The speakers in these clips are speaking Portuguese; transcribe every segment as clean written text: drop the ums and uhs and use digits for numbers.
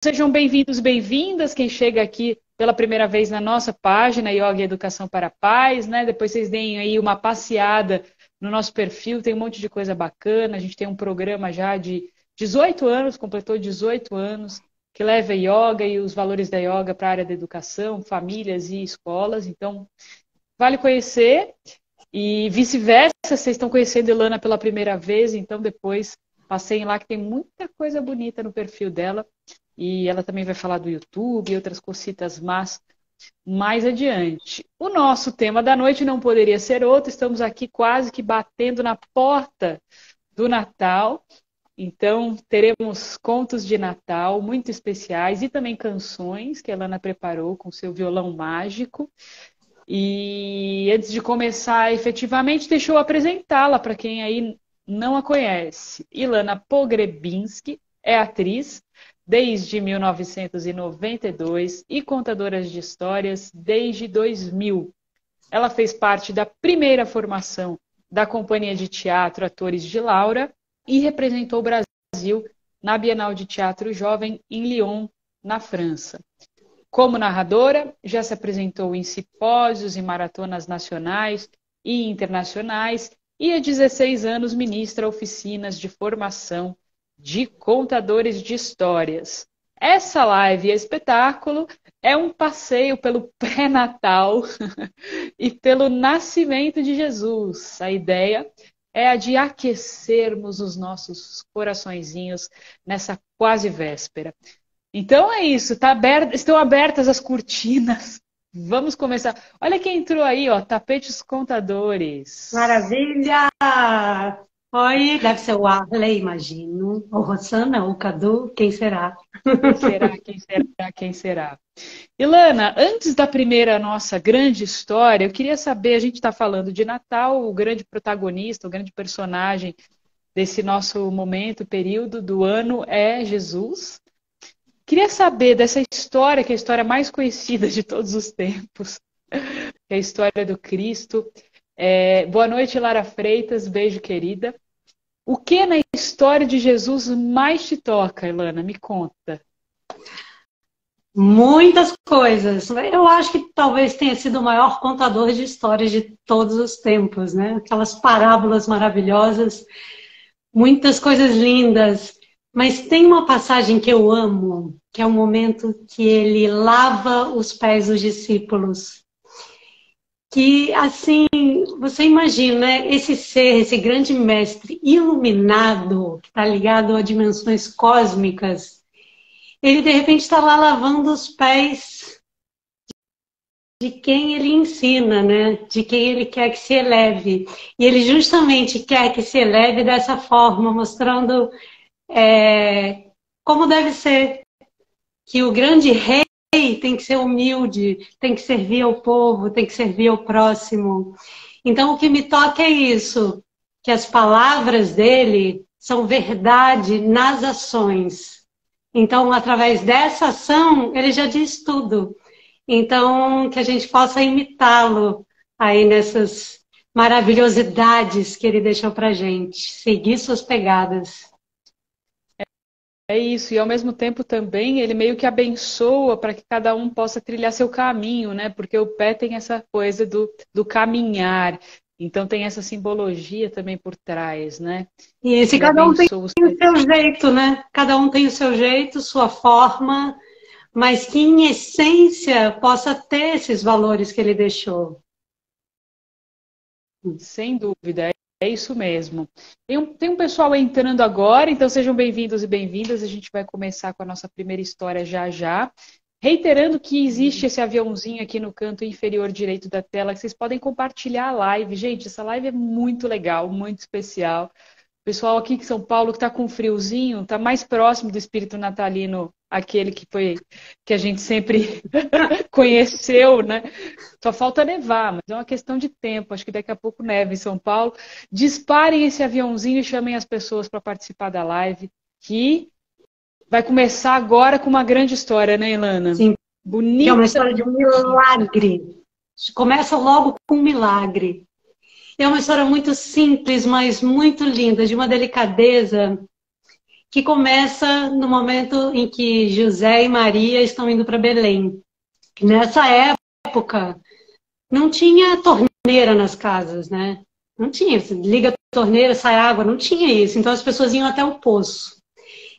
Sejam bem-vindos, bem-vindas. Quem chega aqui pela primeira vez na nossa página, Yoga e Educação para a Paz, né? Depois vocês deem aí uma passeada no nosso perfil, tem um monte de coisa bacana. A gente tem um programa já de 18 anos, completou 18 anos, que leva yoga e os valores da yoga para a área da educação, famílias e escolas. Então, vale conhecer. E vice-versa, vocês estão conhecendo a Ilana pela primeira vez, então depois passeiem lá que tem muita coisa bonita no perfil dela. E ela também vai falar do YouTube e outras cositas mais adiante. O nosso tema da noite não poderia ser outro, estamos aqui quase que batendo na porta do Natal. Então, teremos contos de Natal muito especiais e também canções que a Ilana preparou com seu violão mágico. E antes de começar efetivamente, deixa eu apresentá-la para quem aí não a conhece. Ilana Pogrebinski é atriz desde 1992 e contadora de histórias desde 2000. Ela fez parte da primeira formação da Companhia de Teatro Atores de Laura e representou o Brasil na Bienal de Teatro Jovem em Lyon, na França. Como narradora, já se apresentou em simpósios e maratonas nacionais e internacionais e há 16 anos ministra oficinas de formação de contadores de histórias. Essa live e espetáculo é um passeio pelo pré-natal e pelo nascimento de Jesus. A ideia é a de aquecermos os nossos coraçõezinhos nessa quase véspera. Então é isso, estão abertas as cortinas. Vamos começar. Olha quem entrou aí, ó, Tapetes Contadores. Maravilha! Oi, deve ser o Arley, imagino. Ou Rosana, ou Cadu, quem será? Quem será? Quem será? Quem será? Ilana, antes da primeira nossa grande história, eu queria saber, a gente está falando de Natal, o grande protagonista, o grande personagem desse nosso momento, período do ano é Jesus. Queria saber dessa história, que é a história mais conhecida de todos os tempos, que é a história do Cristo. Boa noite, Lara Freitas, beijo, querida. O que na história de Jesus mais te toca, Ilana? Me conta. Muitas coisas. Eu acho que talvez tenha sido o maior contador de histórias de todos os tempos, né? Aquelas parábolas maravilhosas, muitas coisas lindas. Mas tem uma passagem que eu amo, que é o momento que ele lava os pés dos discípulos. Que, assim, você imagina, né? Esse ser, esse grande mestre iluminado, que está ligado a dimensões cósmicas, ele de repente está lá lavando os pés de quem ele ensina, né? De quem ele quer que se eleve. E ele justamente quer que se eleve dessa forma, mostrando como deve ser, que o grande rei tem que ser humilde, tem que servir ao povo, tem que servir ao próximo. Então, o que me toca é isso, que as palavras dele são verdade nas ações. Então, através dessa ação, ele já diz tudo. Então, que a gente possa imitá-lo aí nessas maravilhosidades que ele deixou pra gente, seguir suas pegadas. É isso, e ao mesmo tempo também ele meio que abençoa para que cada um possa trilhar seu caminho, né? Porque o pé tem essa coisa do caminhar, então tem essa simbologia também por trás, né? E esse Ele cada um tem abençoa os o pés. seu jeito, né? Cada um tem o seu jeito, sua forma, mas que em essência possa ter esses valores que ele deixou. Sem dúvida, é isso mesmo. Tem um pessoal entrando agora, então sejam bem-vindos e bem-vindas. A gente vai começar com a nossa primeira história já já. Reiterando que existe esse aviãozinho aqui no canto inferior direito da tela, que vocês podem compartilhar a live. Gente, essa live é muito legal, muito especial. O pessoal aqui em São Paulo que está com friozinho, está mais próximo do espírito natalino, aquele que a gente sempre conheceu, né? Só falta nevar, mas é uma questão de tempo. Acho que daqui a pouco neva em São Paulo. Disparem esse aviãozinho e chamem as pessoas para participar da live, que vai começar agora com uma grande história, né, Ilana? Sim, que é Bonita. uma história de um milagre. Começa logo com um milagre. É uma história muito simples, mas muito linda, de uma delicadeza que começa no momento em que José e Maria estão indo para Belém. Nessa época, não tinha torneira nas casas, né? Não tinha. Você liga a torneira, sai água, não tinha isso. Então as pessoas iam até o poço.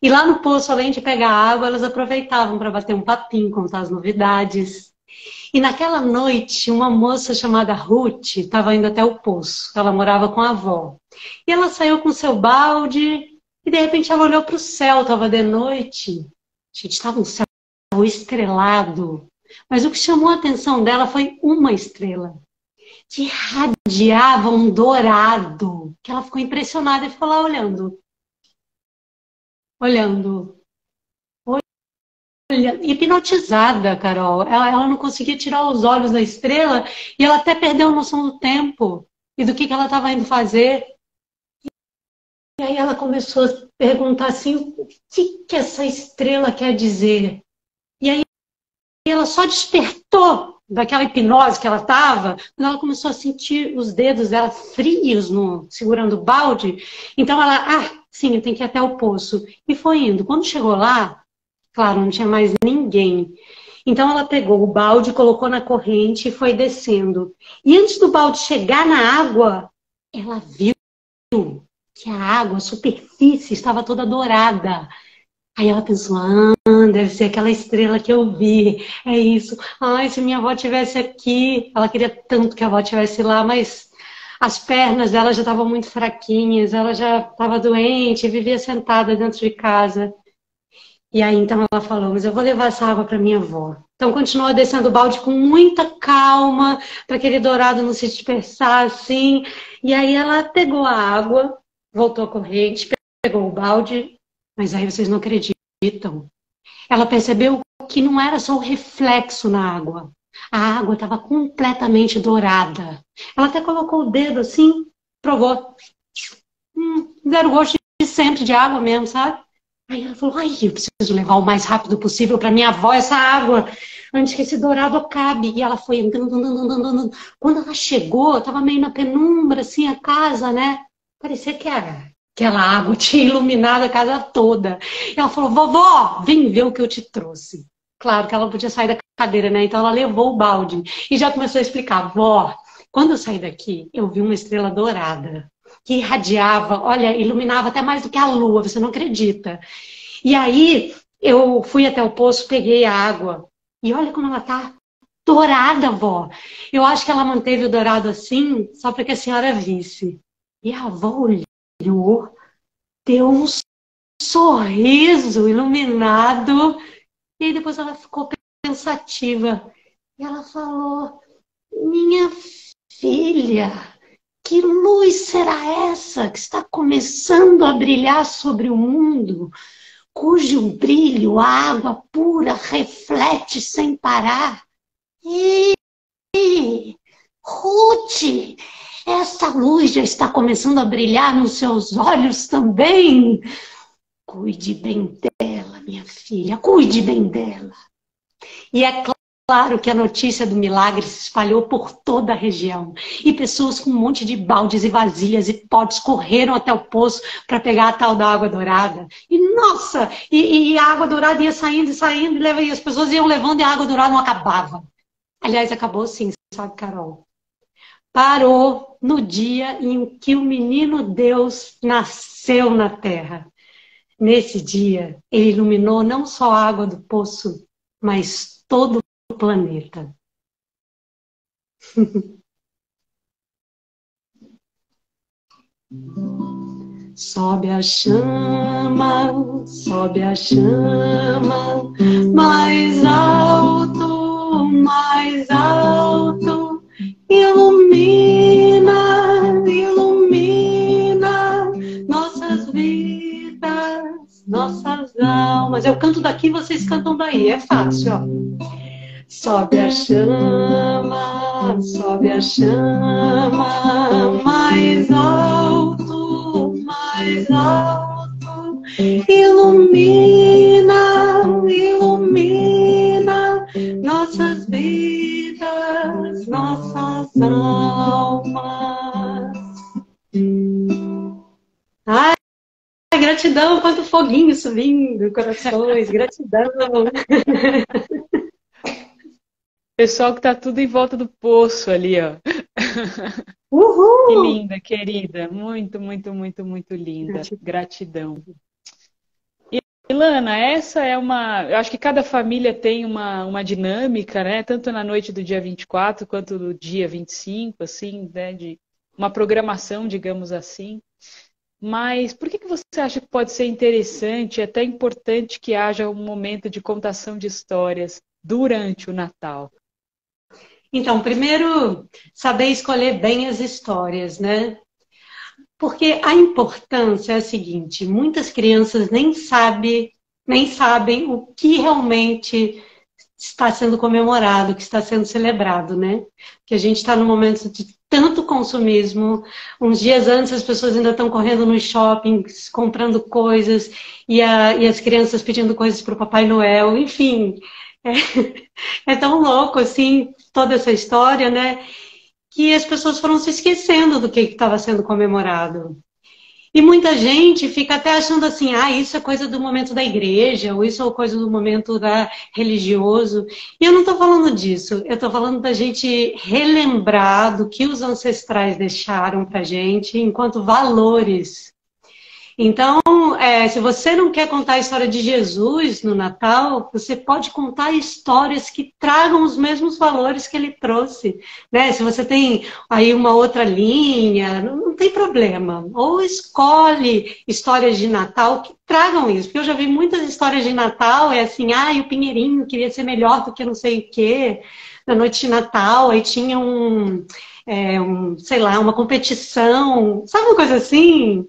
E lá no poço, além de pegar água, elas aproveitavam para bater um papinho, contar as novidades. E naquela noite, uma moça chamada Ruth estava indo até o poço. Ela morava com a avó. E ela saiu com seu balde e, de repente, ela olhou para o céu. Estava de noite. Gente, estava um céu estrelado. Mas o que chamou a atenção dela foi uma estrela que irradiava um dourado. Que ela ficou impressionada e ficou lá olhando. Olhando. Hipnotizada, Carol. Ela não conseguia tirar os olhos da estrela e ela até perdeu a noção do tempo e do que ela estava indo fazer. E aí ela começou a perguntar assim, o que essa estrela quer dizer? E aí ela só despertou daquela hipnose que ela estava, quando ela começou a sentir os dedos dela frios segurando o balde. Então ela, sim, eu tenho que ir até o poço. E foi indo. Quando chegou lá, claro, não tinha mais ninguém. Então ela pegou o balde, colocou na corrente e foi descendo. E antes do balde chegar na água, ela viu que a água, a superfície, estava toda dourada. Aí ela pensou, deve ser aquela estrela que eu vi. É isso. Ai, se minha avó estivesse aqui. Ela queria tanto que a avó estivesse lá, mas as pernas dela já estavam muito fraquinhas. Ela já estava doente, vivia sentada dentro de casa. E aí, então, ela falou, mas eu vou levar essa água para minha avó. Então, continuou descendo o balde com muita calma, para aquele dourado não se dispersar, assim. E aí, ela pegou a água, voltou a corrente, pegou o balde, mas aí vocês não acreditam. Ela percebeu que não era só o reflexo na água. A água estava completamente dourada. Ela até colocou o dedo assim, provou. Deram o gosto de sempre de água mesmo, sabe? Aí ela falou, eu preciso levar o mais rápido possível para minha avó essa água, antes que esse dourado acabe. E ela foi andando. Quando ela chegou, estava meio na penumbra, assim, a casa, né? Parecia que aquela água tinha iluminado a casa toda. E ela falou, vovó, vem ver o que eu te trouxe. Claro que ela não podia sair da cadeira, né? Então ela levou o balde e já começou a explicar, vó, quando eu saí daqui, eu vi uma estrela dourada que irradiava, olha, iluminava até mais do que a lua, você não acredita. E aí, eu fui até o poço, peguei a água, e olha como ela tá dourada, vó. Eu acho que ela manteve o dourado assim, só para que a senhora visse. E a avó olhou, deu um sorriso iluminado, e aí depois ela ficou pensativa. E ela falou, minha filha, que luz será essa que está começando a brilhar sobre o mundo, cujo brilho a água pura reflete sem parar? Ruth, essa luz já está começando a brilhar nos seus olhos também. Cuide bem dela, minha filha, cuide bem dela. E é claro que a notícia do milagre se espalhou por toda a região. E pessoas com um monte de baldes e vasilhas e potes correram até o poço para pegar a tal da água dourada. E nossa, e a água dourada ia saindo e saindo, e as pessoas iam levando e a água dourada não acabava. Aliás, acabou sim, sabe, Carol? Parou no dia em que o menino Deus nasceu na terra. Nesse dia, ele iluminou não só a água do poço, mas todo o planeta. Sobe a chama, mais alto, ilumina, ilumina nossas vidas, nossas almas. Eu canto daqui, vocês cantam daí, é fácil, ó. Sobe a chama, mais alto, ilumina, ilumina nossas vidas, nossas almas. Ai, gratidão, quanto foguinho subindo, corações, gratidão. Pessoal que tá tudo em volta do poço ali, ó. Que Uhul! linda, querida. Muito, muito, muito, muito linda. Gratidão. Ilana, essa é uma. Eu acho que cada família tem uma dinâmica, né? Tanto na noite do dia 24 quanto do dia 25, assim, né? De uma programação, digamos assim. Mas por que você acha que pode ser interessante, e até importante que haja um momento de contação de histórias durante o Natal? Então, primeiro, saber escolher bem as histórias, né? Porque a importância é a seguinte: muitas crianças nem sabem o que realmente está sendo comemorado, o que está sendo celebrado, né? Que a gente está num momento de tanto consumismo. Uns dias antes as pessoas ainda estão correndo nos shoppings, comprando coisas, e as crianças pedindo coisas para o Papai Noel, enfim. É tão louco, assim, toda essa história, né? Que as pessoas foram se esquecendo do que estava sendo comemorado. E muita gente fica até achando assim, ah, isso é coisa do momento da igreja, ou isso é coisa do momento religioso. E eu não estou falando disso, eu estou falando da gente relembrar do que os ancestrais deixaram para gente enquanto valores. Então, se você não quer contar a história de Jesus no Natal, você pode contar histórias que tragam os mesmos valores que ele trouxe, né? Se você tem aí uma outra linha, não tem problema. Ou escolhe histórias de Natal que tragam isso. Porque eu já vi muitas histórias de Natal, é assim, ah, o Pinheirinho queria ser melhor do que não sei o quê, na noite de Natal, aí tinha sei lá, uma competição, sabe uma coisa assim?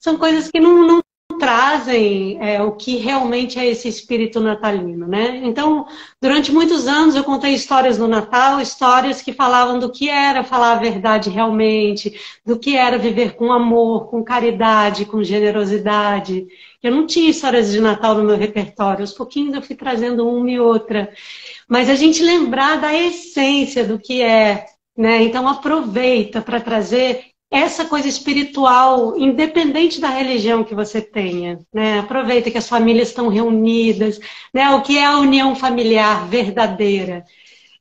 São coisas que não trazem o que realmente é esse espírito natalino, né? Então, durante muitos anos eu contei histórias no Natal, histórias que falavam do que era falar a verdade realmente, do que era viver com amor, com caridade, com generosidade. Eu não tinha histórias de Natal no meu repertório, aos pouquinhos eu fui trazendo uma e outra. Mas a gente lembrar da essência do que é, né? Então aproveita para trazer essa coisa espiritual, independente da religião que você tenha, né? Aproveita que as famílias estão reunidas, né? O que é a união familiar verdadeira?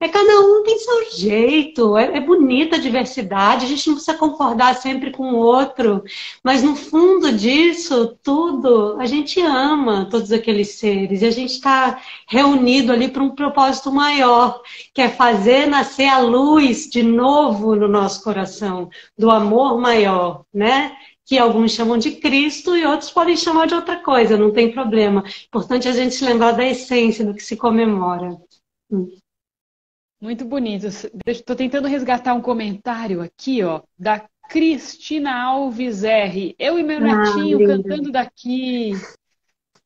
Cada um tem seu jeito, é bonita a diversidade, a gente não precisa concordar sempre com o outro, mas no fundo disso tudo, a gente ama todos aqueles seres e a gente está reunido ali para um propósito maior, que é fazer nascer a luz de novo no nosso coração, do amor maior, né? Que alguns chamam de Cristo e outros podem chamar de outra coisa, não tem problema. Importante a gente se lembrar da essência do que se comemora. Muito bonito. Estou tentando resgatar um comentário aqui, ó, da Cristina Alves R. Eu e meu netinho cantando daqui.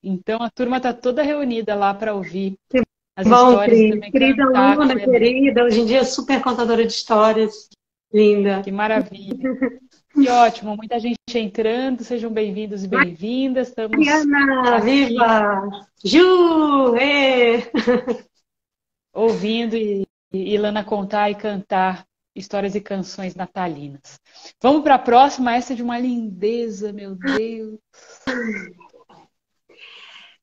Então a turma está toda reunida lá para ouvir as histórias e também querida cantar. aluna, querida, hoje em dia super contadora de histórias. Linda. Que maravilha. Que ótimo, muita gente entrando, sejam bem-vindos e bem-vindas. Estamos Mariana, viva! Ju! Ouvindo e Ilana contar e cantar histórias e canções natalinas. Vamos para a próxima, essa é de uma lindeza, meu Deus.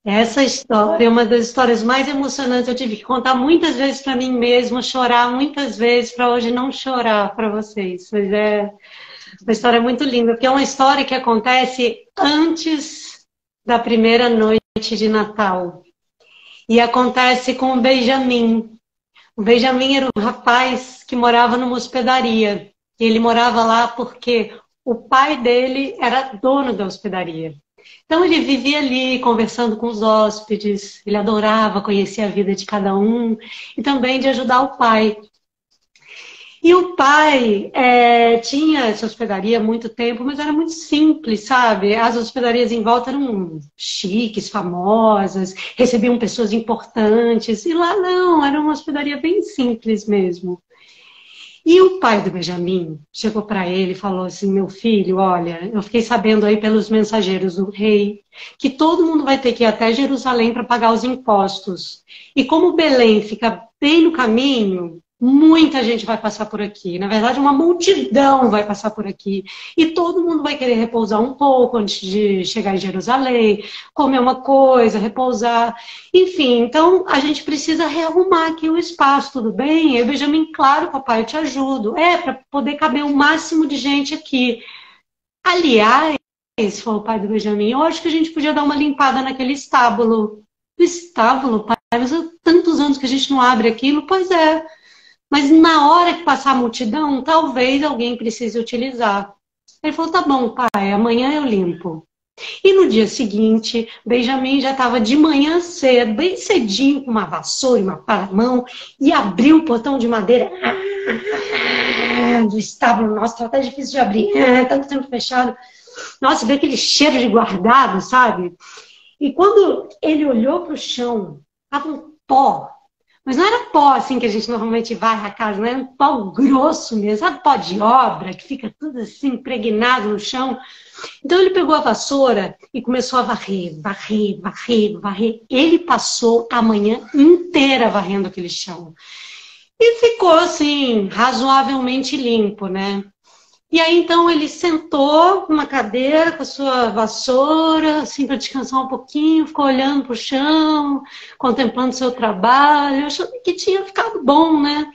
Essa história é uma das histórias mais emocionantes. Eu tive que contar muitas vezes para mim mesma, chorar muitas vezes para hoje não chorar para vocês. Mas é uma história muito linda, porque é uma história que acontece antes da primeira noite de Natal. E acontece com o Benjamin. O Benjamin era um rapaz que morava numa hospedaria. E ele morava lá porque o pai dele era dono da hospedaria. Então ele vivia ali conversando com os hóspedes, ele adorava conhecer a vida de cada um e também de ajudar o pai. E o pai tinha essa hospedaria há muito tempo, mas era muito simples, sabe? As hospedarias em volta eram chiques, famosas, recebiam pessoas importantes. E lá não, era uma hospedaria bem simples mesmo. E o pai do Benjamin chegou para ele e falou assim: meu filho, olha, eu fiquei sabendo aí pelos mensageiros do rei que todo mundo vai ter que ir até Jerusalém para pagar os impostos. E como Belém fica bem no caminho, Muita gente vai passar por aqui. Na verdade, uma multidão vai passar por aqui. E todo mundo vai querer repousar um pouco antes de chegar em Jerusalém, comer uma coisa, repousar. Enfim, então a gente precisa rearrumar aqui o espaço, tudo bem? Eu, Benjamin, claro, papai, eu te ajudo. Para poder caber o máximo de gente aqui. Aliás, falou o pai do Benjamin, eu acho que a gente podia dar uma limpada naquele estábulo. O estábulo, pai, mas há tantos anos que a gente não abre aquilo. Pois é. Mas na hora que passar a multidão, talvez alguém precise utilizar. Ele falou, tá bom, pai, amanhã eu limpo. E no dia seguinte, Benjamin já estava de manhã cedo, bem cedinho, com uma vassoura e uma pá na mão, e abriu o portão de madeira do estábulo. Nossa, tá até difícil de abrir, tanto tempo fechado. Nossa, veio aquele cheiro de guardado, sabe? E quando ele olhou para o chão, estava um pó. Mas não era pó assim que a gente normalmente varre a casa, não era um pó grosso mesmo, sabe pó de obra, que fica tudo assim impregnado no chão. Então ele pegou a vassoura e começou a varrer, varrer, varrer, varrer. Ele passou a manhã inteira varrendo aquele chão. E ficou assim, razoavelmente limpo, né? E aí, então, ele sentou numa cadeira com a sua vassoura, assim, para descansar um pouquinho, ficou olhando para o chão, contemplando o seu trabalho, achando que tinha ficado bom, né?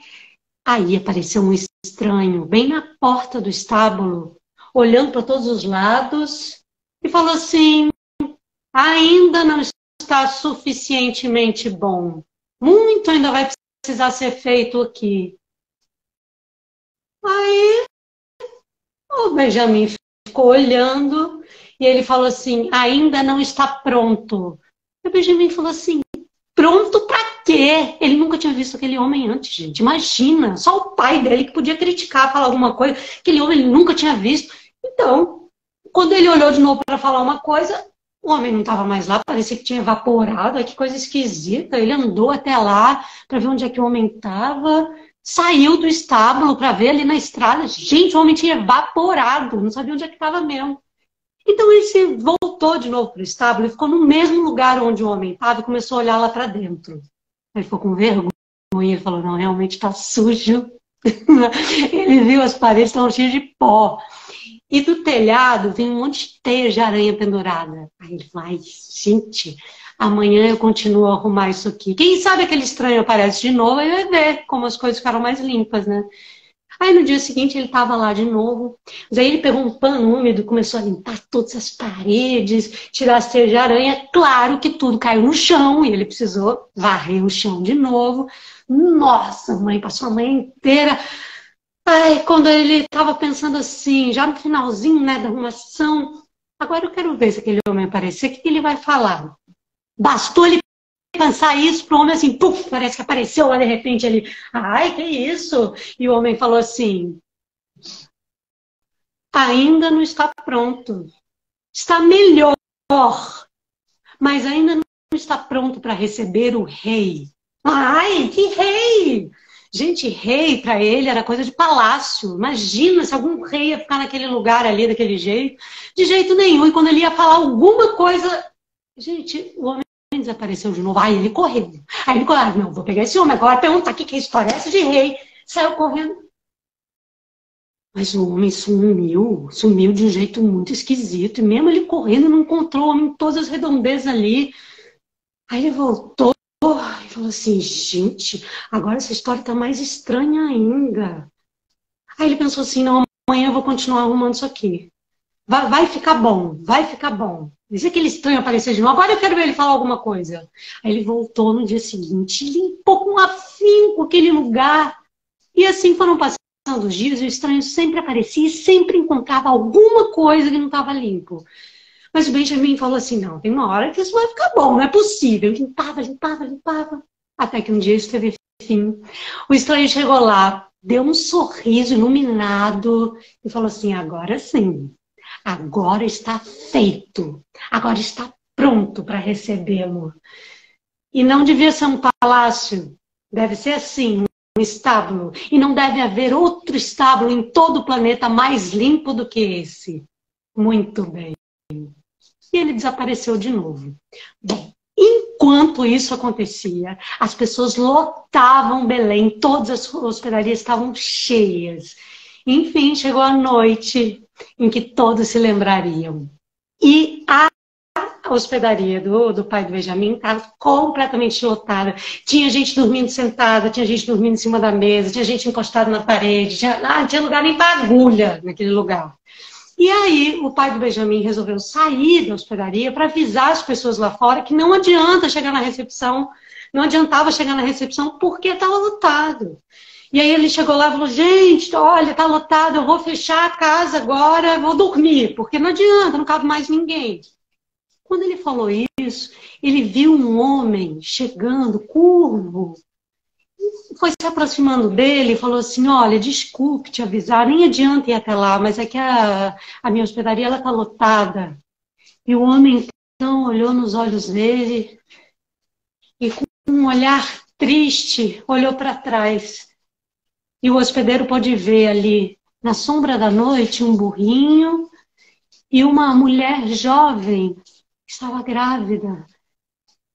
Aí apareceu um estranho, bem na porta do estábulo, olhando para todos os lados, e falou assim, ainda não está suficientemente bom. Muito ainda vai precisar ser feito aqui. Aí o Benjamin ficou olhando e ele falou assim, ainda não está pronto. E o Benjamin falou assim, pronto para quê? Ele nunca tinha visto aquele homem antes, gente. Imagina, só o pai dele que podia criticar, falar alguma coisa. Aquele homem ele nunca tinha visto. Então, quando ele olhou de novo para falar uma coisa, o homem não estava mais lá, parecia que tinha evaporado. Que coisa esquisita. Ele andou até lá para ver onde é que o homem estava. Saiu do estábulo para ver ali na estrada. Gente, o homem tinha evaporado, não sabia onde é que estava mesmo. Então ele se voltou de novo para o estábulo e ficou no mesmo lugar onde o homem estava e começou a olhar lá para dentro. Ele ficou com vergonha e falou, não, realmente está sujo. Ele viu as paredes estavam cheias de pó. E do telhado vem um monte de teia de aranha pendurada. Aí ele falou, ai, gente, amanhã eu continuo a arrumar isso aqui. Quem sabe aquele estranho aparece de novo e vai ver como as coisas ficaram mais limpas, né? Aí no dia seguinte ele estava lá de novo. Mas aí ele pegou um pano úmido, começou a limpar todas as paredes, tirar as teias de aranha. Claro que tudo caiu no chão e ele precisou varrer o chão de novo. Nossa, mãe, passou a manhã inteira. Ai, quando ele estava pensando assim, já no finalzinho, né, da arrumação, agora eu quero ver se aquele homem aparecer, o que ele vai falar? Bastou ele pensar isso para o homem assim, puf, parece que apareceu lá de repente ele, ai, que isso? E o homem falou assim, ainda não está pronto, está melhor, mas ainda não está pronto para receber o rei. Ai, que rei! Gente, rei para ele era coisa de palácio. Imagina se algum rei ia ficar naquele lugar ali, daquele jeito. De jeito nenhum. E quando ele ia falar alguma coisa... Gente, o homem desapareceu de novo. Aí ele correu. Aí ele correu. Não, vou pegar esse homem agora, perguntar o que é história essa de rei. Saiu correndo. Mas o homem sumiu. Sumiu de um jeito muito esquisito. E mesmo ele correndo, não encontrou o homem em todas as redondezas ali. Aí ele voltou. E falou assim, gente, agora essa história tá mais estranha ainda. Aí ele pensou assim, não, amanhã eu vou continuar arrumando isso aqui. Vai ficar bom, vai ficar bom. E se aquele estranho aparecer de novo, agora eu quero ver ele falar alguma coisa. Aí ele voltou no dia seguinte, limpou com afinco aquele lugar. E assim foram passando os dias, e o estranho sempre aparecia e sempre encontrava alguma coisa que não estava limpo. Mas o Benjamin falou assim, não, tem uma hora que isso vai ficar bom, não é possível. Limpava, limpava, limpava. Até que um dia isso teve fim. O estranho chegou lá, deu um sorriso iluminado e falou assim, agora sim, agora está feito. Agora está pronto para recebê-lo. E não devia ser um palácio, deve ser assim, um estábulo. E não deve haver outro estábulo em todo o planeta mais limpo do que esse. Muito bem. E ele desapareceu de novo. Bom, enquanto isso acontecia, as pessoas lotavam Belém, todas as hospedarias estavam cheias. Enfim, chegou a noite em que todos se lembrariam. E a hospedaria do pai do Benjamin estava completamente lotada. Tinha gente dormindo sentada, tinha gente dormindo em cima da mesa, tinha gente encostada na parede, tinha lugar nem para agulha naquele lugar. E aí o pai do Benjamin resolveu sair da hospedaria para avisar as pessoas lá fora que não adianta chegar na recepção, não adiantava chegar na recepção porque estava lotado. E aí ele chegou lá e falou, gente, olha, está lotado, eu vou fechar a casa agora, vou dormir, porque não adianta, não cabe mais ninguém. Quando ele falou isso, ele viu um homem chegando, curvo, foi se aproximando dele e falou assim, olha, desculpe te avisar, nem adianta ir até lá, mas é que a minha hospedaria está lotada. E o homem então olhou nos olhos dele e com um olhar triste olhou para trás. E o hospedeiro pôde ver ali, na sombra da noite, um burrinho e uma mulher jovem que estava grávida.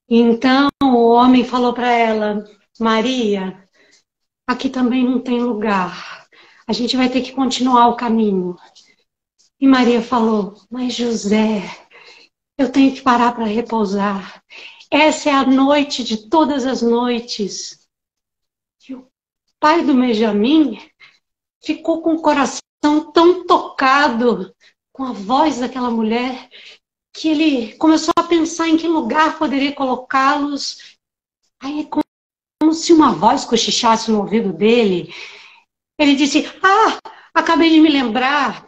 Então o homem falou para ela, Maria, aqui também não tem lugar. A gente vai ter que continuar o caminho. E Maria falou, mas José, eu tenho que parar para repousar. Essa é a noite de todas as noites. E o pai do Benjamin ficou com o coração tão tocado com a voz daquela mulher que ele começou a pensar em que lugar poderia colocá-los. Aí, como se uma voz cochichasse no ouvido dele, ele disse, acabei de me lembrar,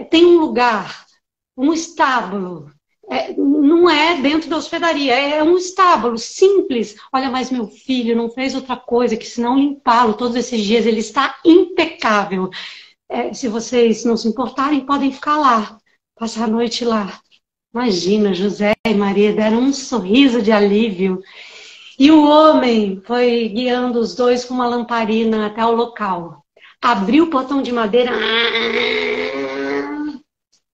tem um lugar, um estábulo, não é dentro da hospedaria, é um estábulo simples. Olha, mas meu filho não fez outra coisa que senão limpá-lo todos esses dias, ele está impecável. Se vocês não se importarem, podem ficar lá, passar a noite lá. Imagina, José e Maria deram um sorriso de alívio. E o homem foi guiando os dois com uma lamparina até o local. Abriu o portão de madeira.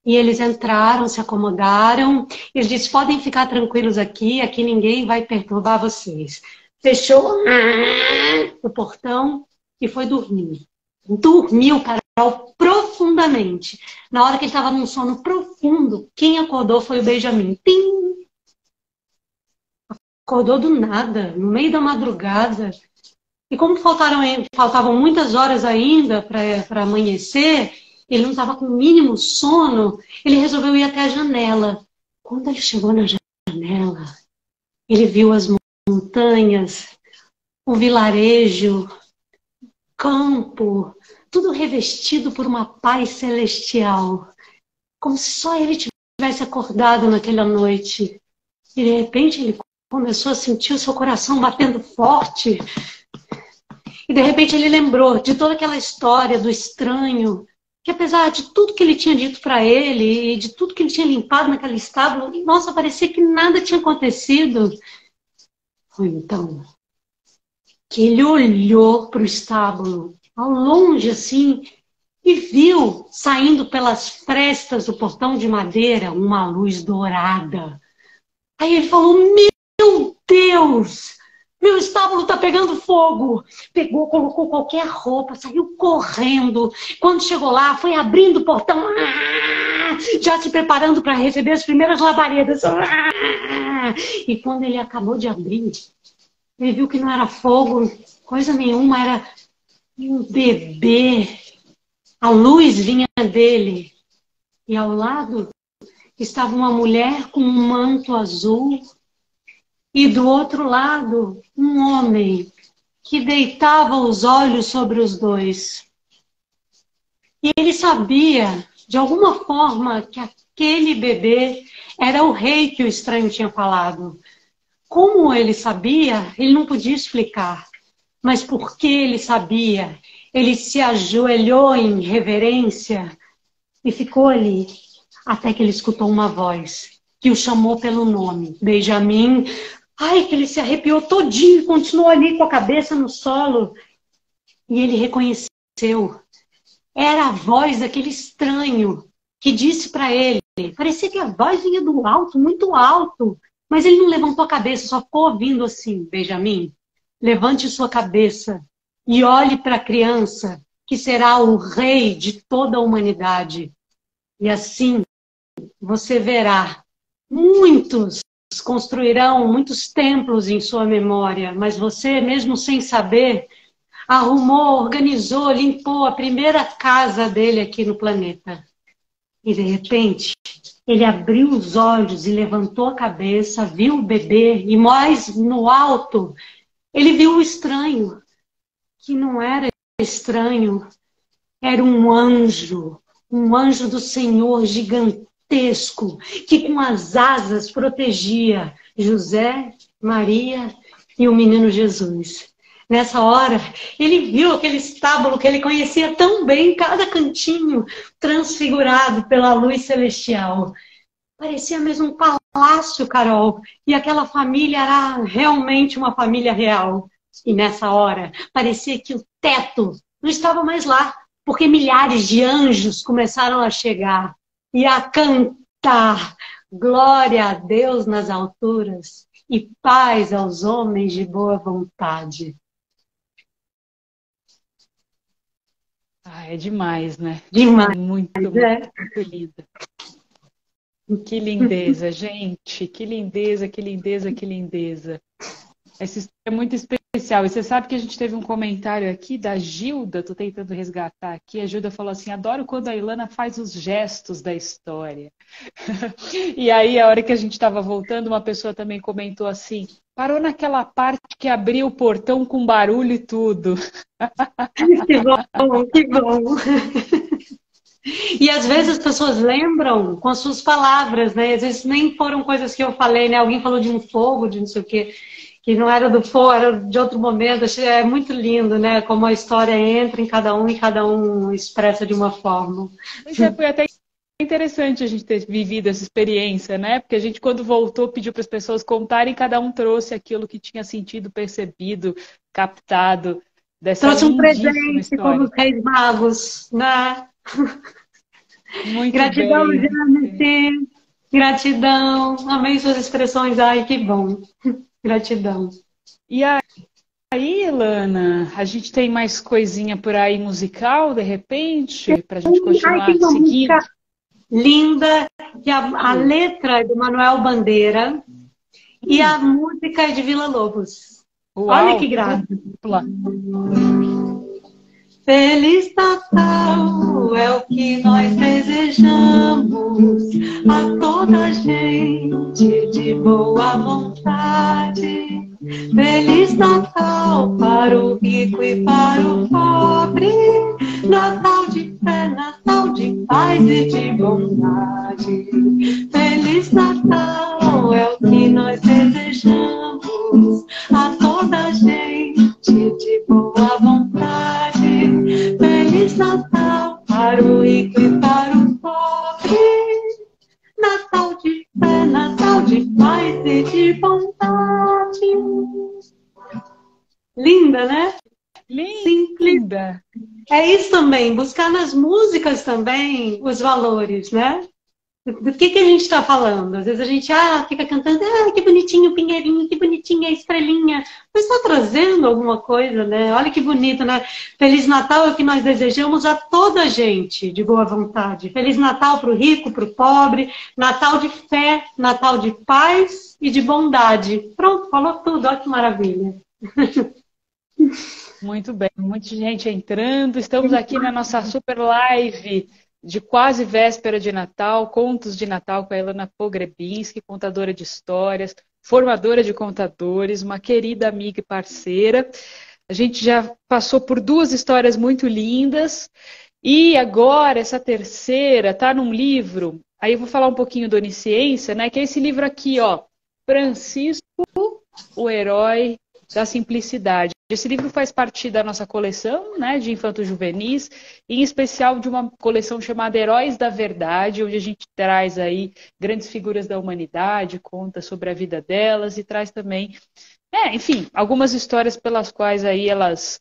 E eles entraram, se acomodaram. Ele disse, podem ficar tranquilos aqui ninguém vai perturbar vocês. Fechou o portão e foi dormir. Dormiu, parou profundamente. Na hora que ele estava num sono profundo, quem acordou foi o Benjamin. Tim! Acordou do nada, no meio da madrugada. E como faltavam muitas horas ainda para amanhecer, ele não estava com o mínimo sono, ele resolveu ir até a janela. Quando ele chegou na janela, ele viu as montanhas, o vilarejo, campo, tudo revestido por uma paz celestial, como se só ele tivesse acordado naquela noite. E de repente ele começou a sentir o seu coração batendo forte. E de repente ele lembrou de toda aquela história do estranho, que apesar de tudo que ele tinha dito para ele, e de tudo que ele tinha limpado naquele estábulo, nossa, parecia que nada tinha acontecido. Foi então que ele olhou para o estábulo, ao longe assim, e viu, saindo pelas frestas do portão de madeira, uma luz dourada. Aí ele falou, meu Deus, meu estábulo está pegando fogo. Pegou, colocou qualquer roupa, saiu correndo. Quando chegou lá, foi abrindo o portão, já se preparando para receber as primeiras labaredas. E quando ele acabou de abrir, ele viu que não era fogo, coisa nenhuma, era um bebê. A luz vinha dele. E ao lado estava uma mulher com um manto azul. E do outro lado, um homem que deitava os olhos sobre os dois. E ele sabia, de alguma forma, que aquele bebê era o rei que o estranho tinha falado. Como ele sabia, ele não podia explicar. Mas porque ele sabia, ele se ajoelhou em reverência e ficou ali, até que ele escutou uma voz que o chamou pelo nome, Benjamin. Ai, que ele se arrepiou todinho, continuou ali com a cabeça no solo. E ele reconheceu. Era a voz daquele estranho que disse para ele. Parecia que a voz vinha do alto, muito alto. Mas ele não levantou a cabeça, só ficou ouvindo assim: Benjamim, levante sua cabeça e olhe para a criança, que será o rei de toda a humanidade. E assim você verá, muitos construirão muitos templos em sua memória, mas você, mesmo sem saber, arrumou, organizou, limpou a primeira casa dele aqui no planeta. E de repente, ele abriu os olhos e levantou a cabeça, viu o bebê, e mais no alto, ele viu o estranho, que não era estranho, era um anjo do Senhor gigantesco, que com as asas protegia José, Maria e o menino Jesus. Nessa hora, ele viu aquele estábulo que ele conhecia tão bem, cada cantinho transfigurado pela luz celestial. Parecia mesmo um palácio, Carol. E aquela família era realmente uma família real. E nessa hora, parecia que o teto não estava mais lá, porque milhares de anjos começaram a chegar e a cantar glória a Deus nas alturas e paz aos homens de boa vontade. Ah, é demais, né? Demais, Muito, né? muito linda. Que lindeza, gente. Que lindeza, que lindeza, que lindeza. Essa história é muito especial. E você sabe que a gente teve um comentário aqui da Gilda, tô tentando resgatar aqui. A Gilda falou assim: adoro quando a Ilana faz os gestos da história. E aí, a hora que a gente estava voltando, uma pessoa também comentou assim: parou naquela parte que abriu o portão com barulho e tudo. Que bom, que bom. E às vezes as pessoas lembram com as suas palavras, né? Às vezes nem foram coisas que eu falei, né? Alguém falou de um fogo, de não sei o quê, que não era do fogo, era de outro momento. É muito lindo, né? Como a história entra em cada um e cada um expressa de uma forma. Pois é, foi até interessante a gente ter vivido essa experiência, né? Porque a gente, quando voltou, pediu para as pessoas contarem, e cada um trouxe aquilo que tinha sentido, percebido, captado dessa Trouxe um lindíssima presente como história. os Reis Magos, né? Muito Gratidão, bem. Janice. Gratidão. Amei suas expressões. Ai, que bom. Gratidão. E aí, Lana, a gente tem mais coisinha por aí musical, de repente, para a gente Ai, tem continuar uma seguindo? música linda, que a letra é do Manuel Bandeira e a música é de Villa-Lobos. Olha que Uau! graça. Dupla. Feliz Natal é o que nós desejamos a toda gente de boa vontade. Feliz Natal para o rico e para o pobre. Natal de fé, Natal de paz e de bondade. Feliz Natal é o que nós desejamos a toda gente de boa vontade. Feliz Natal para o rico e para o pobre. Natal de fé, Natal de paz e de bondade. Linda, né? Simples. Linda! É isso também, buscar nas músicas também os valores, né? Do que a gente está falando? Às vezes a gente fica cantando, que bonitinho o pinheirinho, que bonitinha a estrelinha. Mas está trazendo alguma coisa, né? Olha que bonito, né? Feliz Natal é o que nós desejamos a toda a gente de boa vontade. Feliz Natal para o rico, para o pobre. Natal de fé, Natal de paz e de bondade. Pronto, falou tudo. Olha que maravilha. Muito bem, muita gente entrando. Estamos aqui na nossa super live de quase véspera de Natal, Contos de Natal com a Ilana Pogrebinski, contadora de histórias, formadora de contadores, uma querida amiga e parceira. A gente já passou por duas histórias muito lindas e agora essa terceira está num livro. Aí eu vou falar um pouquinho do Onisciência, né? Que é esse livro aqui, ó, Francisco, o Herói da Simplicidade. Esse livro faz parte da nossa coleção, né, de infanto-juvenis, em especial de uma coleção chamada Heróis da Verdade, onde a gente traz aí grandes figuras da humanidade, conta sobre a vida delas e traz também, enfim, algumas histórias pelas quais aí elas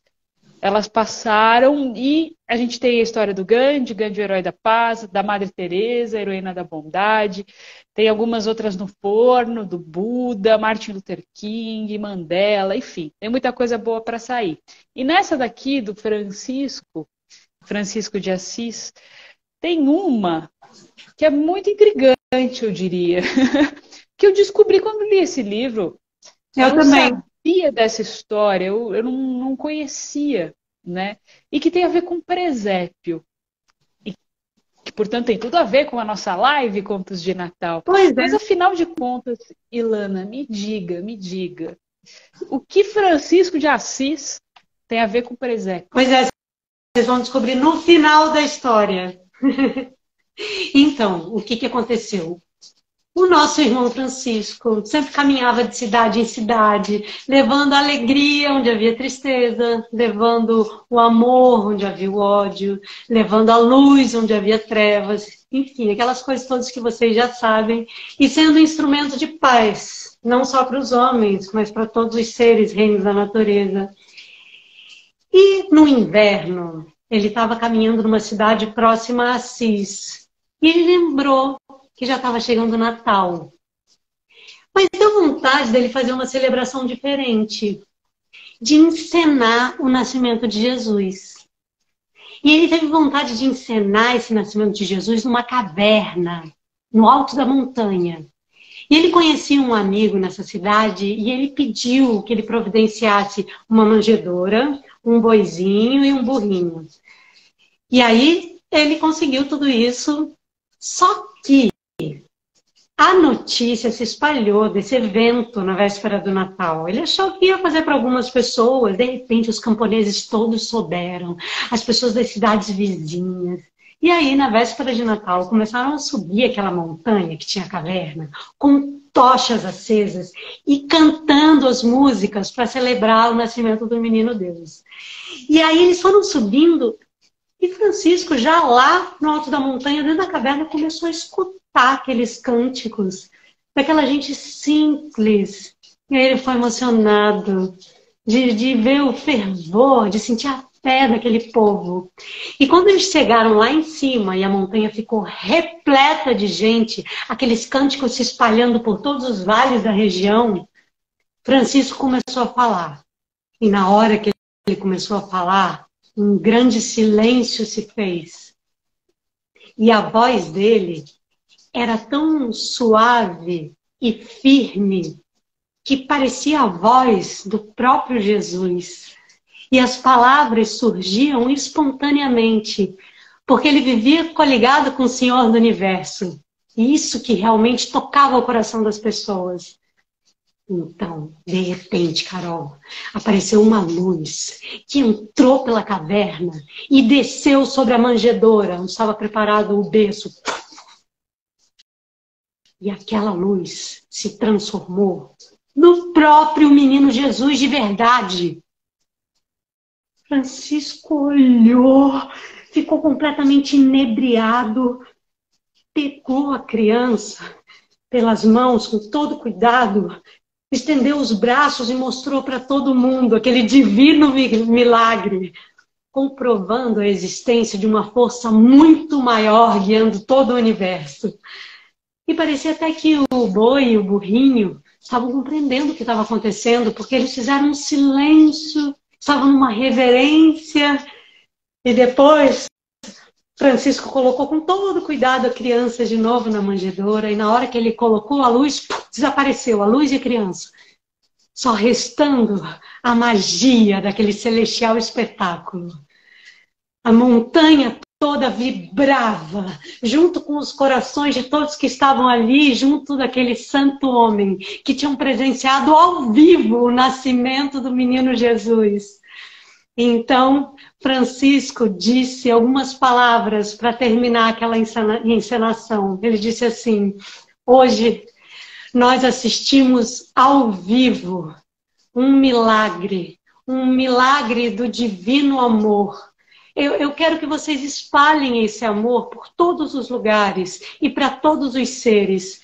passaram e A gente tem a história do Gandhi, Gandhi, o herói da paz, da Madre Teresa, a heroína da bondade. Tem algumas outras no forno, do Buda, Martin Luther King, Mandela, enfim. Tem muita coisa boa para sair. E nessa daqui, do Francisco de Assis, tem uma que é muito intrigante, eu diria. Que eu descobri quando li esse livro. Eu não também. sabia dessa história, eu não conhecia, né? E que tem a ver com presépio. E que, portanto, tem tudo a ver com a nossa live Contos de Natal. Pois é. Mas, afinal de contas, Ilana, me diga. O que Francisco de Assis tem a ver com presépio? Pois é, vocês vão descobrir no final da história. Então, o que aconteceu? O nosso irmão Francisco sempre caminhava de cidade em cidade, levando a alegria onde havia tristeza, levando o amor onde havia o ódio, levando a luz onde havia trevas, enfim, aquelas coisas todas que vocês já sabem, e sendo um instrumento de paz, não só para os homens, mas para todos os seres, reinos da natureza. E no inverno, ele estava caminhando numa cidade próxima a Assis, e ele lembrou que já estava chegando o Natal. Mas deu vontade dele fazer uma celebração diferente, de encenar o nascimento de Jesus. E ele teve vontade de encenar esse nascimento de Jesus numa caverna, no alto da montanha. E ele conhecia um amigo nessa cidade e ele pediu que ele providenciasse uma manjedoura, um boizinho e um burrinho. E aí ele conseguiu tudo isso, só que a notícia se espalhou desse evento na véspera do Natal. Ele achou que ia fazer para algumas pessoas. De repente, os camponeses todos souberam. As pessoas das cidades vizinhas. E aí, na véspera de Natal, começaram a subir aquela montanha que tinha caverna, com tochas acesas e cantando as músicas para celebrar o nascimento do menino Deus. E aí eles foram subindo e Francisco, já lá no alto da montanha, dentro da caverna, começou a escutar aqueles cânticos daquela gente simples. E aí ele foi emocionado de ver o fervor, de sentir a fé daquele povo. E quando eles chegaram lá em cima e a montanha ficou repleta de gente, aqueles cânticos se espalhando por todos os vales da região, Francisco começou a falar. E na hora que ele começou a falar, um grande silêncio se fez. E a voz dele era tão suave e firme que parecia a voz do próprio Jesus. E as palavras surgiam espontaneamente, porque ele vivia coligado com o Senhor do Universo. E isso que realmente tocava o coração das pessoas. Então, de repente, Carol, apareceu uma luz que entrou pela caverna e desceu sobre a manjedoura, onde estava preparado o berço. E aquela luz se transformou no próprio menino Jesus de verdade. Francisco olhou, ficou completamente inebriado, pegou a criança pelas mãos com todo cuidado, estendeu os braços e mostrou para todo mundo aquele divino milagre, comprovando a existência de uma força muito maior guiando todo o universo. E parecia até que o boi e o burrinho estavam compreendendo o que estava acontecendo, porque eles fizeram um silêncio, estavam numa reverência. E depois, Francisco colocou com todo cuidado a criança de novo na manjedoura, e na hora que ele colocou a luz, desapareceu a luz e a criança, só restando a magia daquele celestial espetáculo. A montanha toda vibrava, junto com os corações de todos que estavam ali, junto daquele santo homem, que tinham presenciado ao vivo o nascimento do menino Jesus. Então, Francisco disse algumas palavras para terminar aquela encenação. Ele disse assim: hoje nós assistimos ao vivo um milagre do divino amor. Eu quero que vocês espalhem esse amor por todos os lugares e para todos os seres,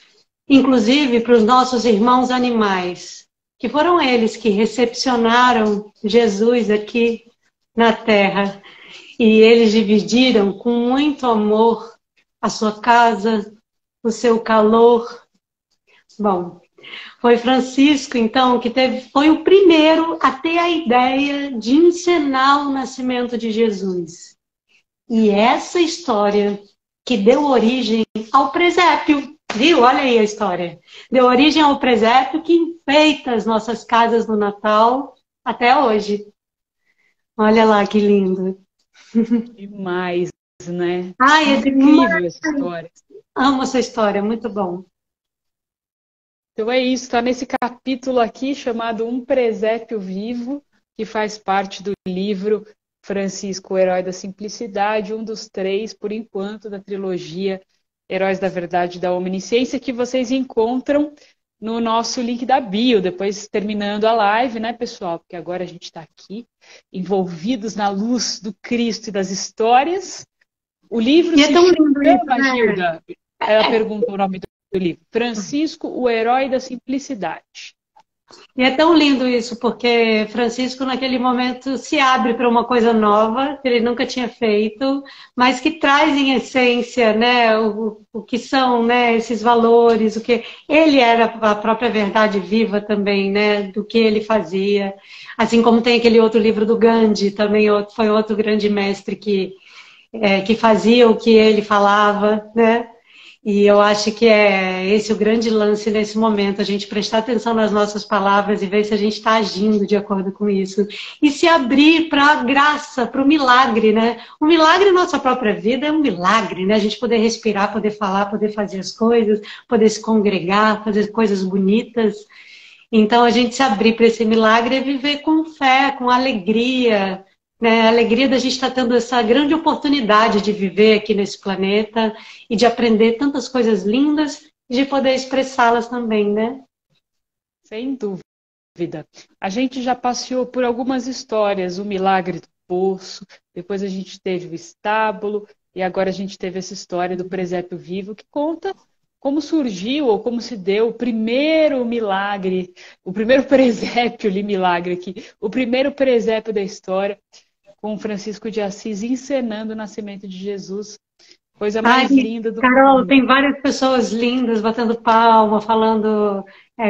inclusive para os nossos irmãos animais, que foram eles que recepcionaram Jesus aqui na Terra. e eles dividiram com muito amor a sua casa, o seu calor. Bom, foi Francisco, então, que foi o primeiro a ter a ideia de encenar o nascimento de Jesus. E essa história que deu origem ao presépio, viu? Olha aí a história. Deu origem ao presépio que enfeita as nossas casas no Natal até hoje. Olha lá que lindo. Demais, né? Ai, é Incrível demais. essa história. Amo essa história, muito bom. Então é isso, está nesse capítulo aqui chamado Um Presépio Vivo, que faz parte do livro Francisco, o Herói da Simplicidade, um dos 3, por enquanto, da trilogia Heróis da Verdade e da Omnisciência, que vocês encontram no nosso link da bio, depois terminando a live, né, pessoal? Porque agora a gente está aqui, envolvidos na luz do Cristo e das histórias. O livro E é se tão lindo isso, chama, né? Gilda, ela pergunta o nome do livro, Francisco, o Herói da Simplicidade. E é tão lindo isso, porque Francisco, naquele momento, se abre para uma coisa nova, que ele nunca tinha feito, mas que traz em essência, né, o que são, né, esses valores, o que ele era a própria verdade viva também, né, do que ele fazia. Assim como tem aquele outro livro do Gandhi, também foi outro grande mestre que fazia o que ele falava, né? E eu acho que é esse o grande lance nesse momento, a gente prestar atenção nas nossas palavras e ver se a gente está agindo de acordo com isso. E se abrir para a graça, para o milagre, né? O milagre na nossa própria vida é um milagre, né? A gente poder respirar, poder falar, poder fazer as coisas, poder se congregar, fazer coisas bonitas. Então, a gente se abrir para esse milagre é viver com fé, com alegria, né? A alegria da gente estar tendo essa grande oportunidade de viver aqui nesse planeta e de aprender tantas coisas lindas e de poder expressá-las também, né? Sem dúvida. A gente já passeou por algumas histórias, o milagre do poço, depois a gente teve o estábulo, e agora a gente teve essa história do presépio vivo, que conta como surgiu ou como se deu o primeiro milagre, o primeiro presépio, li milagre aqui, o primeiro presépio da história, com Francisco de Assis encenando o nascimento de Jesus. Coisa mais Ai, linda do Carol, mundo. tem várias pessoas lindas batendo palma, falando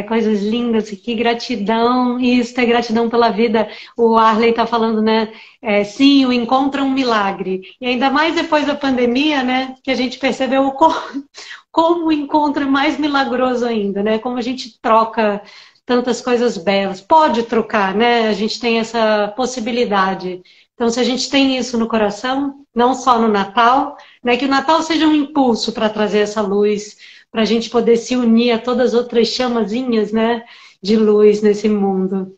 coisas lindas, que gratidão, isso é gratidão pela vida. O Arley está falando, né? Sim, o encontro é um milagre. E ainda mais depois da pandemia, né? Que a gente percebeu como o encontro é mais milagroso ainda, né? Como a gente troca tantas coisas belas. Pode trocar, né? A gente tem essa possibilidade. Então, se a gente tem isso no coração, não só no Natal, né, que o Natal seja um impulso para trazer essa luz, para a gente poder se unir a todas as outras chamazinhas, né, de luz nesse mundo.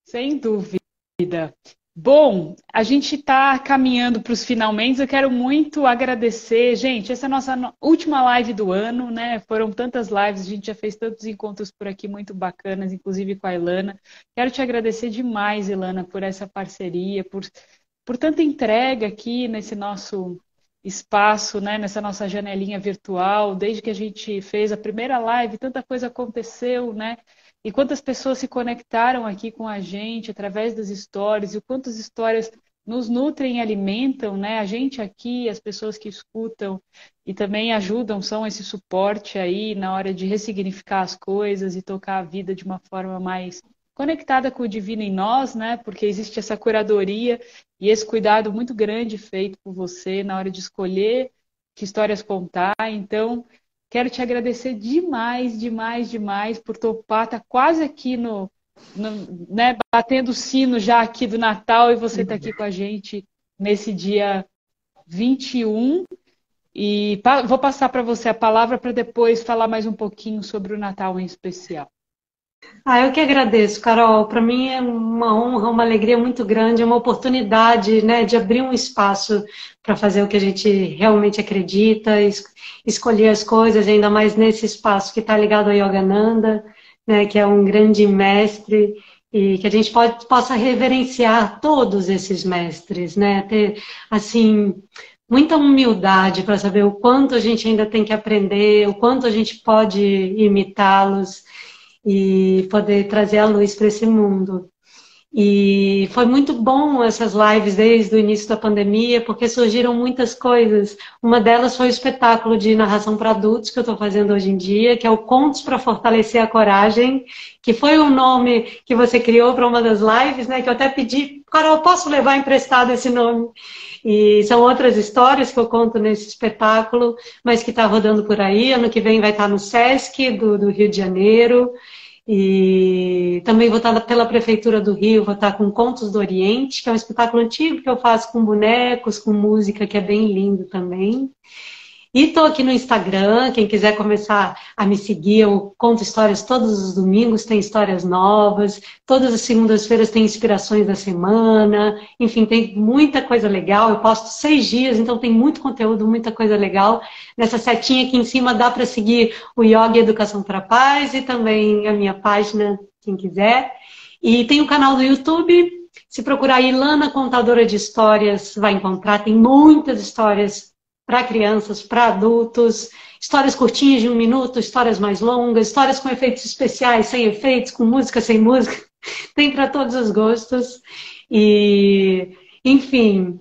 Sem dúvida. Bom, a gente está caminhando para os finalmente. Eu quero muito agradecer. Gente, essa é a nossa última live do ano, né? Foram tantas lives, a gente já fez tantos encontros por aqui muito bacanas, inclusive com a Ilana. Quero te agradecer demais, Ilana, por essa parceria, por tanta entrega aqui nesse nosso espaço, né? Nessa nossa janelinha virtual. Desde que a gente fez a primeira live, tanta coisa aconteceu, né? E quantas pessoas se conectaram aqui com a gente através das histórias, e o quantas histórias nos nutrem e alimentam, né? A gente aqui, as pessoas que escutam e também ajudam, são esse suporte aí na hora de ressignificar as coisas e tocar a vida de uma forma mais conectada com o divino em nós, né? Porque existe essa curadoria e esse cuidado muito grande feito por você na hora de escolher que histórias contar. Então, quero te agradecer demais, demais, demais por topar. Tá quase aqui né, batendo o sino já aqui do Natal e você tá aqui com a gente nesse dia 21. E vou passar para você a palavra para depois falar mais um pouquinho sobre o Natal em especial. Eu que agradeço, Carol. Para mim é uma honra, uma alegria muito grande, uma oportunidade, né, de abrir um espaço para fazer o que a gente realmente acredita, escolher as coisas, ainda mais nesse espaço que está ligado a Yogananda, né, que é um grande mestre, e que a gente possa reverenciar todos esses mestres, né, ter, assim, muita humildade para saber o quanto a gente ainda tem que aprender, o quanto a gente pode imitá-los, e poder trazer a luz para esse mundo. E foi muito bom essas lives desde o início da pandemia, porque surgiram muitas coisas. Uma delas foi o espetáculo de narração para adultos que eu estou fazendo hoje em dia, que é o Contos para Fortalecer a Coragem, que foi o nome que você criou para uma das lives, né? Que eu até pedi, Carol, posso levar emprestado esse nome? E são outras histórias que eu conto nesse espetáculo, mas que está rodando por aí. Ano que vem vai estar no Sesc do Rio de Janeiro. E também vou estar pela Prefeitura do Rio, vou estar com Contos do Oriente, que é um espetáculo antigo que eu faço com bonecos, com música, que é bem lindo também. E estou aqui no Instagram, quem quiser começar a me seguir, eu conto histórias todos os domingos, tem histórias novas, todas as segundas-feiras tem inspirações da semana, enfim, tem muita coisa legal, eu posto 6 dias, então tem muito conteúdo, muita coisa legal. Nessa setinha aqui em cima dá para seguir o Yoga Educação para a Paz e também a minha página, quem quiser. E tem o canal do YouTube, se procurar Ilana Contadora de Histórias, vai encontrar, tem muitas histórias para crianças, para adultos, histórias curtinhas de 1 minuto, histórias mais longas, histórias com efeitos especiais, sem efeitos, com música, sem música, tem para todos os gostos. E, enfim,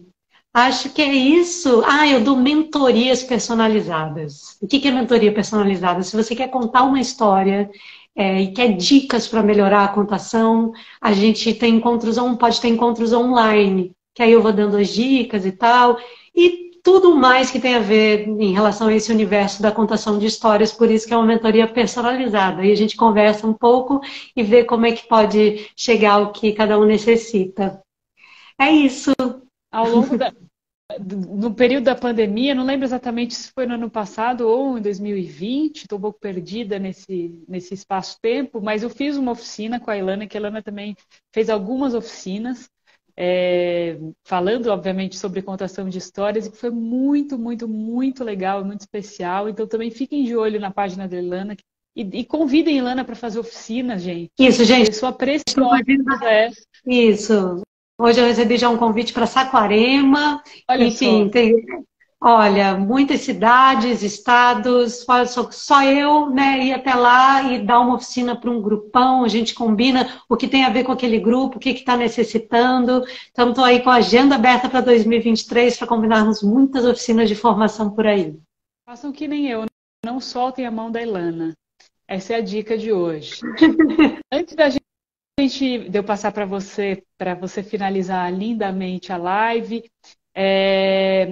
acho que é isso. Ah, eu dou mentorias personalizadas. O que é mentoria personalizada? Se você quer contar uma história e quer dicas para melhorar a contação, a gente tem encontros, pode ter encontros online, que aí eu vou dando as dicas e tal. E tudo mais que tem a ver em relação a esse universo da contação de histórias, por isso que é uma mentoria personalizada. Aí a gente conversa um pouco e vê como é que pode chegar ao que cada um necessita. É isso. Ao longo no período da pandemia, não lembro exatamente se foi no ano passado ou em 2020, estou um pouco perdida nesse espaço-tempo, mas eu fiz uma oficina com a Ilana, que a Ilana também fez algumas oficinas, falando, obviamente, sobre contação de histórias, e que foi muito, muito, muito legal, muito especial. Então, também fiquem de olho na página da Ilana e convidem a Ilana para fazer oficina, gente. Isso, gente. Pessoa preciosa. Isso. Hoje eu recebi já um convite para Saquarema. Olha enfim, só. Olha, muitas cidades, estados, só eu, né, ir até lá e dar uma oficina para um grupão, a gente combina o que tem a ver com aquele grupo, o que está necessitando. Então, estou aí com a agenda aberta para 2023 para combinarmos muitas oficinas de formação por aí. Façam que nem eu, não soltem a mão da Ilana. Essa é a dica de hoje. Antes da gente, de eu passar para você finalizar lindamente a live,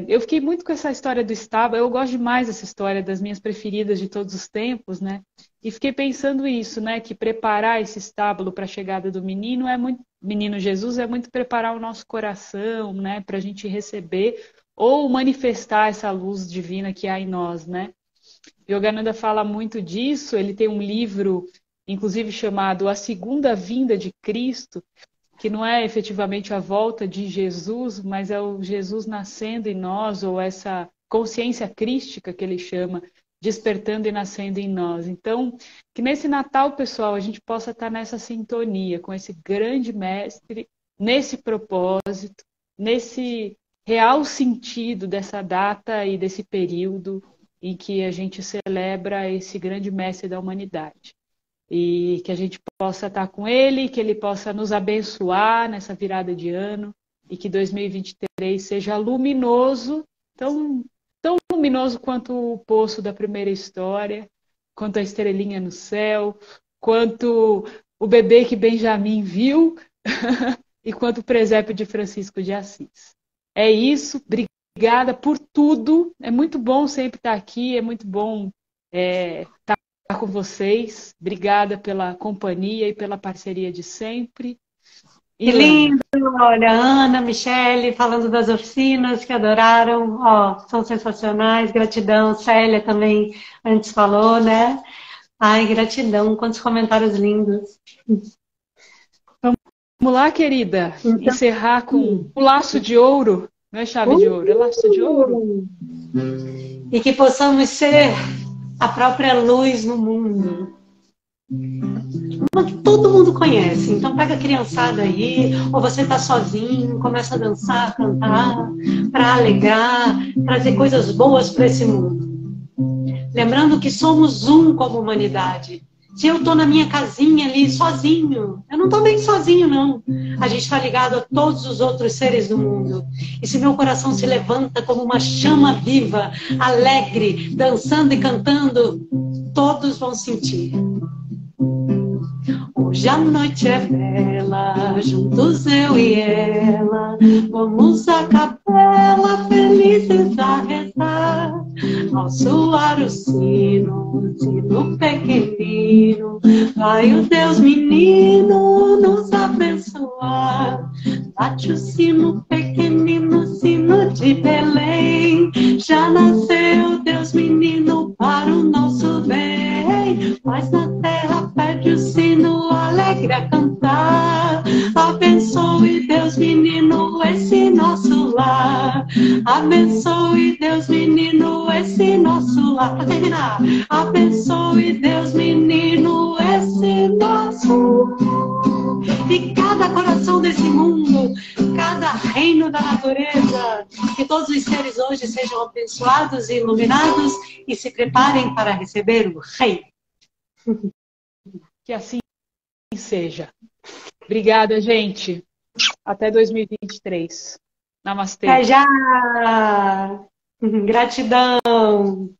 eu fiquei muito com essa história do estábulo. Eu gosto demais dessa história, das minhas preferidas de todos os tempos, né? E fiquei pensando isso, né? Que preparar esse estábulo para a chegada do menino Jesus é muito preparar o nosso coração, né? Para a gente receber ou manifestar essa luz divina que há em nós, né? Yogananda fala muito disso. Ele tem um livro, inclusive chamado A Segunda Vinda de Cristo, que não é efetivamente a volta de Jesus, mas é o Jesus nascendo em nós, ou essa consciência crística que ele chama, despertando e nascendo em nós. Então, que nesse Natal, pessoal, a gente possa estar nessa sintonia com esse grande mestre, nesse propósito, nesse real sentido dessa data e desse período em que a gente celebra esse grande mestre da humanidade. E que a gente possa estar com ele, que ele possa nos abençoar nessa virada de ano e que 2023 seja luminoso, tão luminoso quanto o poço da primeira história, quanto a estrelinha no céu, quanto o bebê que Benjamin viu e quanto o presépio de Francisco de Assis. É isso, obrigada por tudo, é muito bom sempre estar aqui, é muito bom estar com vocês. Obrigada pela companhia e pela parceria de sempre. Que lindo! Olha, Ana, Michele, falando das oficinas que adoraram, são sensacionais. Gratidão. Célia também antes falou, né? Ai, gratidão. Quantos comentários lindos. Vamos lá, querida. Então, encerrar com o laço de ouro. Não é chave de ouro, é laço de ouro. E que possamos ser a própria luz no mundo. Uma que todo mundo conhece. Então pega a criançada aí, ou você tá sozinho, começa a dançar, cantar, para alegrar, trazer coisas boas para esse mundo. Lembrando que somos um como humanidade. Se eu estou na minha casinha ali sozinho, eu não estou bem sozinho, não. A gente está ligado a todos os outros seres do mundo. E se meu coração se levanta como uma chama viva, alegre, dançando e cantando, todos vão sentir. Hoje a noite é bela, juntos eu e ela, vamos à capela, felizes a rezar. Ao soar o sino pequenino, vai o Deus menino nos abençoar. Bate o sino pequenino, sino de Belém, já nasceu Deus menino para o nosso bem. Mas na terra pede o sino alegre a cantar. Abençoe Deus menino esse nosso lar. Abençoe Deus menino esse nosso lar. Para terminar. Abençoe Deus menino esse nosso lar. E cada coração desse mundo, cada reino da natureza, que todos os seres hoje sejam abençoados e iluminados e se preparem para receber o Rei. Que assim seja. Obrigada, gente. Até 2023. Namastê. Até já! Gratidão!